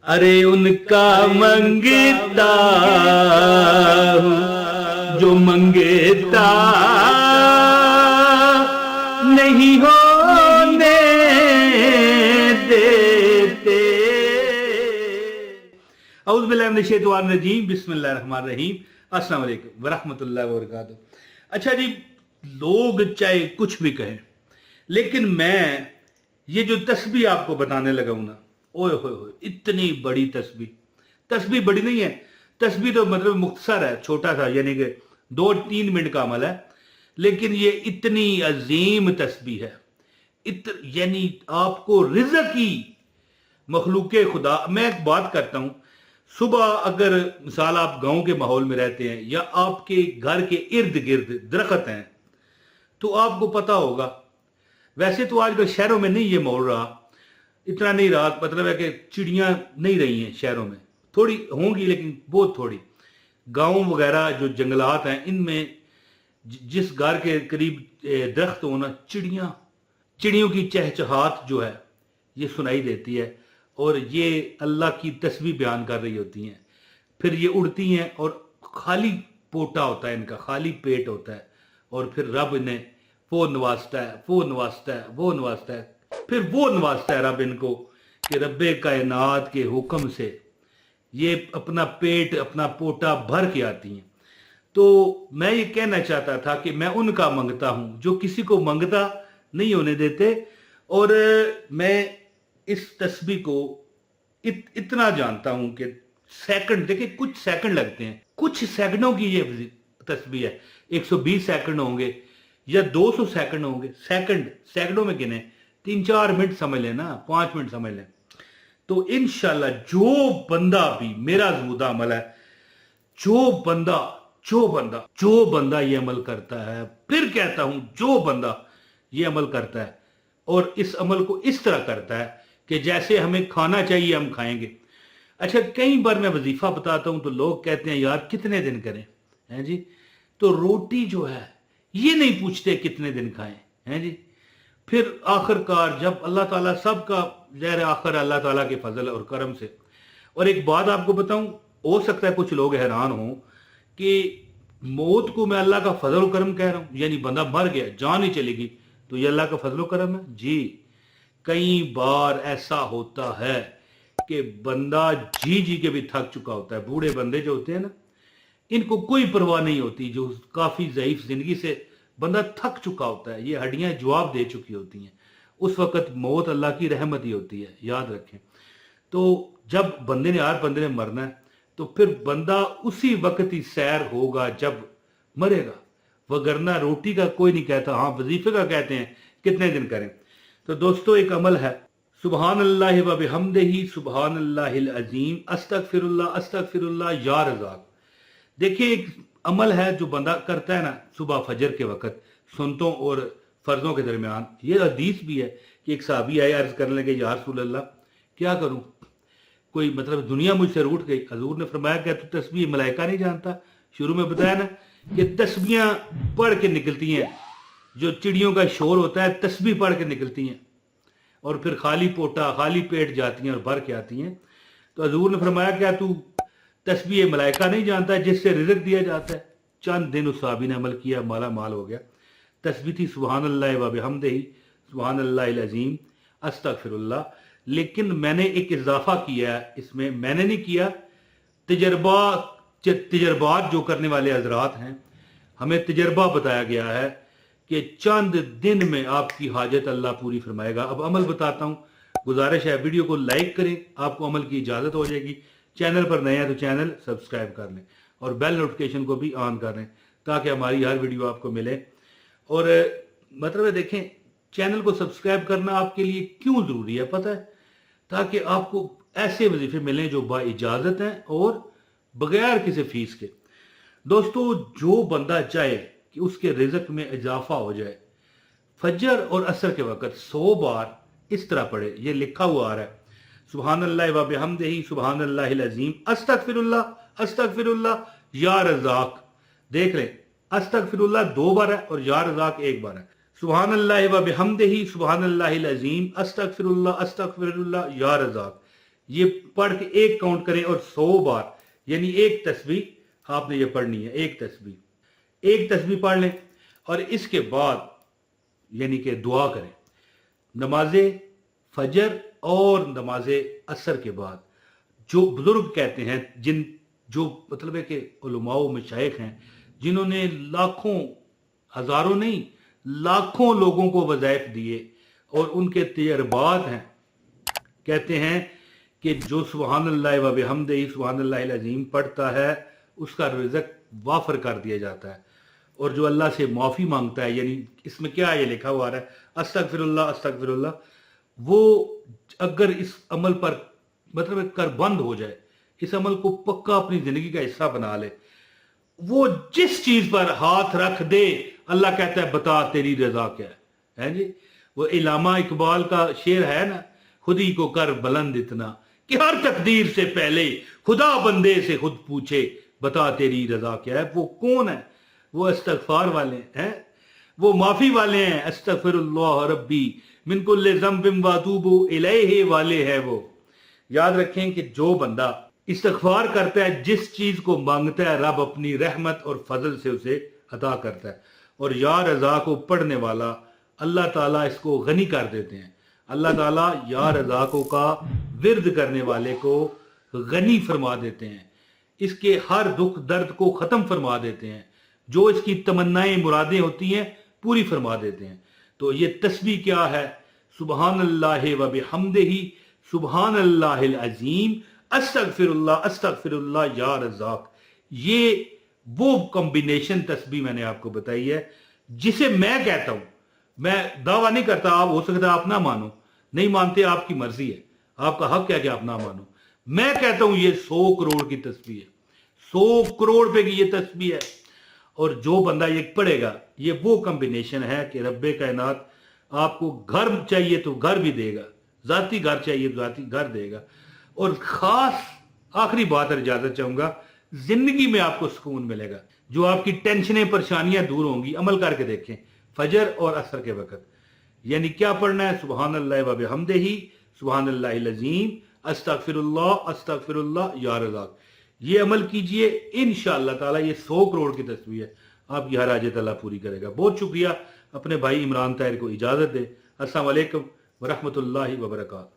ارے ان کا منگتا ہوں جو منگتا نہیں ہونے دیتے۔ اعوذ باللہ من الشیطان الرجیم، بسم اللہ الرحمن الرحیم۔ السلام علیکم ورحمۃ اللہ وبرکاتہ۔ اچھا جی، لوگ چاہے کچھ بھی کہیں، لیکن میں یہ جو تسبیح آپ کو بتانے لگا ہوں نا، اوئے ہوئے ہوئے، اتنی بڑی تسبیح بڑی نہیں ہے، تسبیح تو مطلب مختصر ہے، چھوٹا سا، یعنی کہ 2-3 منٹ کا عمل ہے، لیکن یہ اتنی عظیم تسبیح ہے، یعنی آپ کو رزق کی مخلوق خدا۔ میں ایک بات کرتا ہوں، صبح اگر مثال آپ گاؤں کے ماحول میں رہتے ہیں یا آپ کے گھر کے ارد گرد درخت ہیں تو آپ کو پتا ہوگا، ویسے تو آج کل شہروں میں نہیں یہ ماحول رہا، اتنا نہیں رہا، مطلب ہے کہ چڑیاں نہیں رہی ہیں شہروں میں، تھوڑی ہوں گی لیکن بہت تھوڑی۔ گاؤں وغیرہ جو جنگلات ہیں ان میں جس گھر کے قریب درخت ہونا، چڑیوں کی چہچہات جو ہے یہ سنائی دیتی ہے، اور یہ اللہ کی تسبیح بیان کر رہی ہوتی ہیں۔ پھر یہ اڑتی ہیں اور خالی پوٹا ہوتا ہے ان کا، خالی پیٹ ہوتا ہے، اور پھر رب انہیں وہ نوازتا ہے، پھر وہ نوازتا ہے رب ان کو کہ رب کائنات کے حکم سے یہ اپنا پیٹ، اپنا پوٹا بھر کے آتی ہیں۔ تو میں یہ کہنا چاہتا تھا کہ میں ان کا منگتا ہوں جو کسی کو منگتا نہیں ہونے دیتے، اور میں اس تسبیح کو اتنا جانتا ہوں کہ سیکنڈ، دیکھیں کچھ سیکنڈ لگتے ہیں، کچھ سیکنڈوں کی یہ تسبیح ہے، 120 سیکنڈ ہوں گے یا 200 سیکنڈ ہوں گے، سیکنڈوں میں گنے، 3-4 منٹ سمجھ لیں نا، 5 منٹ سمجھ لیں۔ تو انشاءاللہ جو بندہ بھی، میرا زمودہ عمل ہے، جو بندہ یہ عمل کرتا ہے، پھر کہتا ہوں جو بندہ یہ عمل کرتا ہے اور اس عمل کو اس طرح کرتا ہے کہ جیسے ہمیں کھانا چاہیے ہم کھائیں گے۔ اچھا، کئی بار میں وظیفہ بتاتا ہوں تو لوگ کہتے ہیں یار کتنے دن کریں، ہیں جی؟ تو روٹی جو ہے یہ نہیں پوچھتے کتنے دن کھائیں، ہیں جی؟ پھر آخر کار جب اللہ تعالیٰ سب کا زہر آخر اللہ تعالیٰ کے فضل اور کرم سے۔ اور ایک بات آپ کو بتاؤں، ہو سکتا ہے کچھ لوگ حیران ہوں کہ موت کو میں اللہ کا فضل و کرم کہہ رہا ہوں، یعنی بندہ مر گیا، جان ہی چلے گی تو یہ اللہ کا فضل و کرم ہے؟ جی، کئی بار ایسا ہوتا ہے کہ بندہ جی کے بھی تھک چکا ہوتا ہے۔ بوڑھے بندے جو ہوتے ہیں نا، ان کو کوئی پرواہ نہیں ہوتی، جو کافی ضعیف زندگی سے بندہ تھک چکا ہوتا ہے، یہ ہڈیاں جواب دے چکی ہوتی ہیں، اس وقت موت اللہ کی رحمت ہی ہوتی ہے، یاد رکھیں۔ تو جب بندے نے مرنا ہے تو پھر بندہ اسی وقت ہی سیر ہوگا جب مرے گا، وگرنہ روٹی کا کوئی نہیں کہتا، ہاں وظیفے کا کہتے ہیں کتنے دن کریں۔ تو دوستو، ایک عمل ہے، سبحان اللہ و بحمدہ سبحان اللہ العظیم استغفر اللہ یا رزاق۔ دیکھیں، ایک عمل ہے جو بندہ کرتا ہے نا صبح فجر کے وقت، سنتوں اور فرضوں کے درمیان۔ یہ حدیث بھی ہے کہ ایک صحابی آئے، عرض کرنے لگے یا رسول اللہ کیا کروں، کوئی مطلب دنیا مجھ سے روٹ گئی۔ حضور نے فرمایا کہ تو تسبیح ملائکہ نہیں جانتا؟ شروع میں بتایا نا کہ تسبیحاں پڑھ کے نکلتی ہیں، جو چڑیوں کا شور ہوتا ہے تسبیح پڑھ کے نکلتی ہیں، اور پھر خالی پوٹا، خالی پیٹ جاتی ہیں اور بھر کے آتی ہیں۔ تو حضور نے فرمایا کیا تو تسبیح ملائکہ نہیں جانتا جس سے رزق دیا جاتا ہے؟ چند دن اس صحابی نے عمل کیا، مالا مال ہو گیا۔ تسبیح تھی سبحان اللہ و بحمدہ سبحان اللہ العظیم استغفر اللہ۔ لیکن میں نے ایک اضافہ کیا ہے اس میں، میں نے نہیں کیا، تجربات جو کرنے والے حضرات ہیں، ہمیں تجربہ بتایا گیا ہے کہ چند دن میں آپ کی حاجت اللہ پوری فرمائے گا۔ اب عمل بتاتا ہوں، گزارش ہے ویڈیو کو لائک کریں، آپ کو عمل کی اجازت ہو جائے گی۔ چینل پر نئے ہیں تو چینل سبسکرائب کر لیں اور بیل نوٹیفیکیشن کو بھی آن کر لیں تاکہ ہماری ہر ویڈیو آپ کو ملے۔ اور مطلب ہے، دیکھیں چینل کو سبسکرائب کرنا آپ کے لیے کیوں ضروری ہے پتہ ہے؟ تاکہ آپ کو ایسے وظیفے ملیں جو با اجازت ہیں اور بغیر کسی فیس کے۔ دوستو، جو بندہ چاہے کہ اس کے رزق میں اضافہ ہو جائے، فجر اور عصر کے وقت 100 بار اس طرح پڑھے، یہ لکھا ہوا آ رہا ہے، سبحان اللہ و بحمدہ سبحان اللہ العظیم استغفر اللہ یا رزاق۔ دیکھ لیں، استغفر اللہ 2 بار ہے اور یا رزاق 1 بار ہے۔ سبحان اللہ و بحمدہ سبحان اللہ العظیم استغفر اللہ یا رزاق، یہ پڑھ کے ایک کاؤنٹ کریں اور 100 بار یعنی ایک تسبیح آپ نے یہ پڑھنی ہے، ایک تسبیح پڑھ لیں اور اس کے بعد یعنی کہ دعا کریں نماز فجر اور نماز عصر کے بعد۔ جو بزرگ کہتے ہیں جو مطلب ہے کہ علماء و مشائخ ہیں جنہوں نے لاکھوں، ہزاروں نہیں لاکھوں لوگوں کو وظائف دیے اور ان کے تجربات ہیں، کہتے ہیں کہ جو سبحان اللہ و بحمدہ سبحان اللہ العظیم پڑھتا ہے اس کا رزق وافر کر دیا جاتا ہے، اور جو اللہ سے معافی مانگتا ہے، یعنی اس میں کیا یہ لکھا ہوا ہے استغفر اللہ، وہ اگر اس عمل پر مطلب کر بند ہو جائے، اس عمل کو پکا اپنی زندگی کا حصہ بنا لے، وہ جس چیز پر ہاتھ رکھ دے اللہ کہتا ہے بتا تیری رضا کیا ہے جی۔ وہ علامہ اقبال کا شعر ہے نا، خود ہی کو کر بلند اتنا کہ ہر تقدیر سے پہلے خدا بندے سے خود پوچھے بتا تیری رضا کیا ہے۔ وہ کون ہے؟ وہ استغفار والے ہیں، وہ معافی والے ہیں، استغفر اللہ ربی من کل ذنب واتوب الیہ والے ہیں۔ وہ یاد رکھیں کہ جو بندہ استغفار کرتا ہے، جس چیز کو مانگتا ہے رب اپنی رحمت اور فضل سے اسے عطا کرتا ہے، اور یا رضا کو پڑھنے والا اللہ تعالیٰ اس کو غنی کر دیتے ہیں۔ اللہ تعالیٰ یا رضا کو کا ورد کرنے والے کو غنی فرما دیتے ہیں، اس کے ہر دکھ درد کو ختم فرما دیتے ہیں، جو اس کی تمنائیں مرادیں ہوتی ہیں پوری فرما دیتے ہیں۔ تو یہ تسبیح کیا ہے؟ سبحان اللہ و بحمدہ سبحان اللہ العظیم استغفر اللہ یا رزاق۔ یہ وہ کمبینیشن تسبیح میں نے آپ کو بتائی ہے جسے میں کہتا ہوں، میں دعویٰ نہیں کرتا، آپ ہو سکتا ہے آپ نہ مانو، نہیں مانتے آپ کی مرضی ہے، آپ کا حق ہے کہ آپ نہ مانو، میں کہتا ہوں یہ 100 کروڑ کی تسبیح ہے، 100 کروڑ پہ کی یہ تسبیح ہے، اور جو بندہ یہ پڑھے گا یہ وہ کمبینیشن ہے کہ رب کائنات آپ کو گھر چاہیے تو گھر بھی دے گا، ذاتی گھر چاہیے تو ذاتی گھر دے گا، اور خاص آخری بات اور اجازت چاہوں گا، زندگی میں آپ کو سکون ملے گا، جو آپ کی ٹینشنیں پریشانیاں دور ہوں گی۔ عمل کر کے دیکھیں فجر اور عصر کے وقت، یعنی کیا پڑھنا ہے؟ سبحان اللہ و بحمدہ سبحان اللہ العظیم استغفر اللہ یا رزاق۔ یہ عمل کیجئے، انشاءاللہ تعالی یہ 100 کروڑ کی تسبیح ہے، آپ کی ہر حاجت اللہ پوری کرے گا۔ بہت شکریہ، اپنے بھائی عمران طاہر کو اجازت دے۔ السلام علیکم ورحمۃ اللہ وبرکاتہ۔